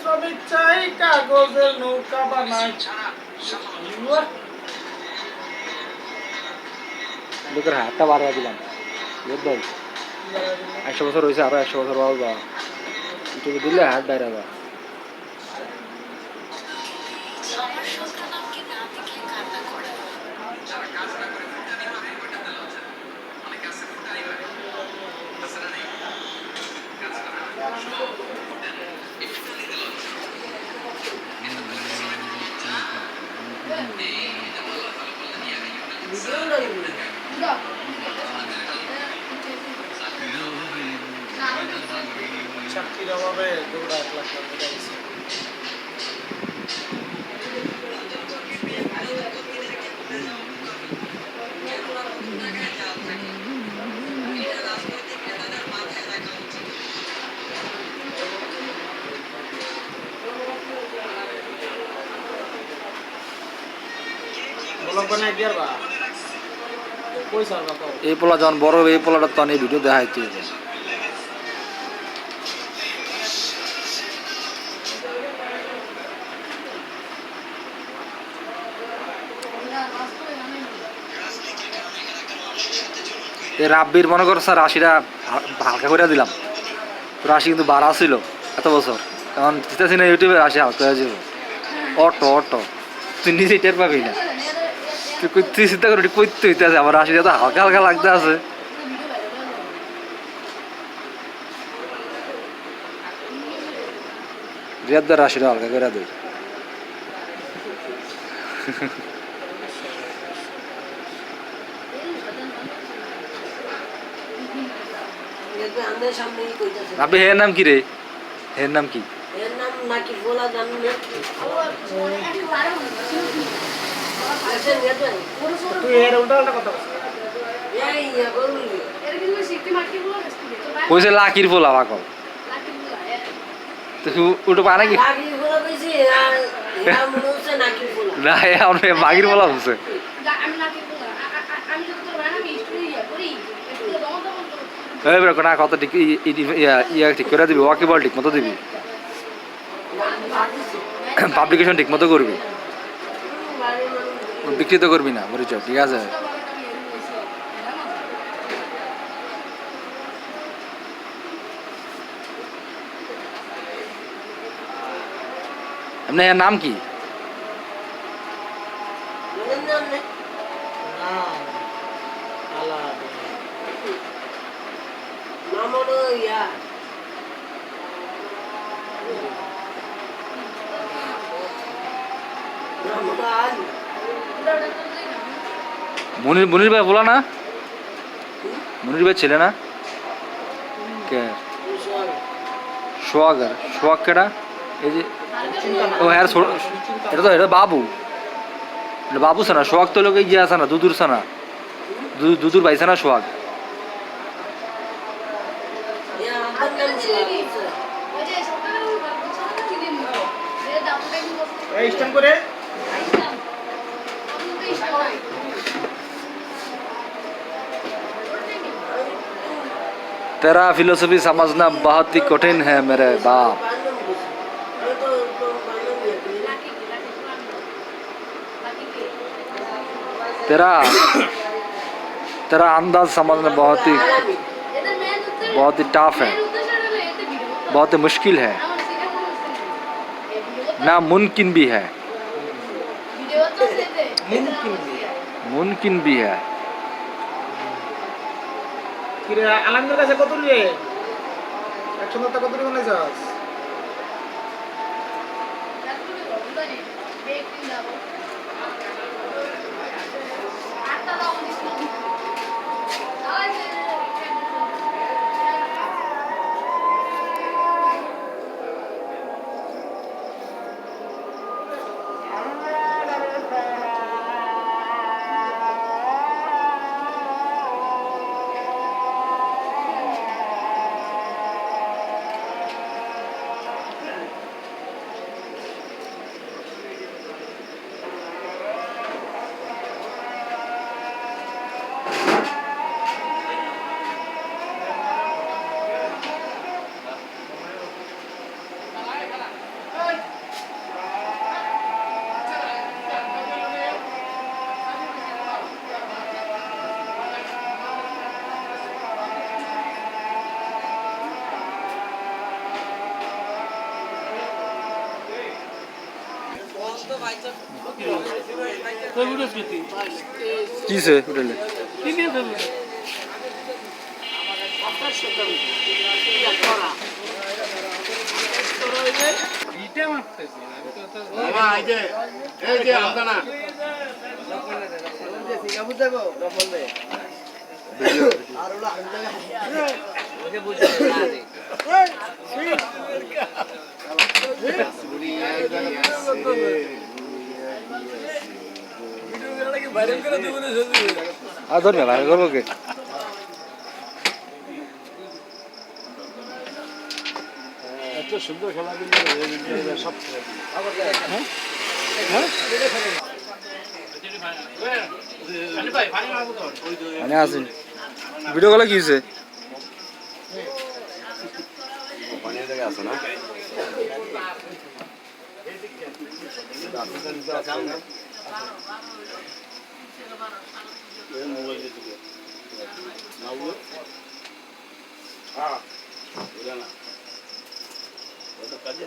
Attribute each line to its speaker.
Speaker 1: শ্রমিক চাই কাগজের নৌকা বানাই।
Speaker 2: লোকের হাতটা বাড়া দিলাম ভাই, 100 বছর হয়েছে, আরো 100 বছর বাবা ইউটিউবে দিলে হাত বাইরে যা।
Speaker 1: চাকরির অভাবে দৌড়া 1 লাখ টাকা গেছে।
Speaker 2: এই পোলা যখন বড় হবে এই পোলাটা তখন এই ভিডিও দেখাইতে হবে। এই রাব্বির মনে করো স্যার 80টা হালকা করে দিলাম, তো 80 কিন্তু বাড়া ছিল এত বছর, এখন দিতেছি না ইউটিউবে 80 হালকা হয়ে যাবে। অটো তুই নিজেই টের পাবি না, তুই চিন্তা করি করতে হইতে আছে আমার 80টা তো হালকা হালকা লাগতে আছে। রিয়াদার 80টা হালকা করে দেয়। আপনি হের নাম কি রে? হের নাম কি? কইছে লাকির পোলা পাকল, উঠে পায় নাকি? না বাগির পোলা বলছে। না কত ঠিক ইয়া ঠিক করে দিবি, ওয়াকিবল ঠিক মতো দিবি, পাবলিকেশন ঠিক মতো করবি, বিকৃত করবি না পরিচয়, ঠিক আছে? এমনি এর নাম কি? মনির ভাই বলা না, মনির ভাই ছেলে না? কে সোহাগ কেটা? এই যে ও হ্যাঁ, এটা বাবু, বাবু সানা। সোহাগ তো লোক গিয়ে আসে না, দুদুর সানা, দুদুর ভাই সানা সোহাগ। तेरा फिलोसफी समझना बहुत ही कठिन है मेरे बाप। तेरा अंदाज समझना बहुत ही टफ है, बहुत ही मुश्किल है, नामुमकिन भी है, मुमकिन भी है।
Speaker 1: আলমদের কাছে কত রে? 100 কত রে বানাইছস?
Speaker 2: কিছে হোটেলে আর ধরবে ভাই করবো কে
Speaker 3: এত সুন্দর খেলা দিলে সব
Speaker 2: মানে আসেন ভিডিও কলে কি হয়েছে
Speaker 3: পানির জায়গা আছে না
Speaker 1: কাজে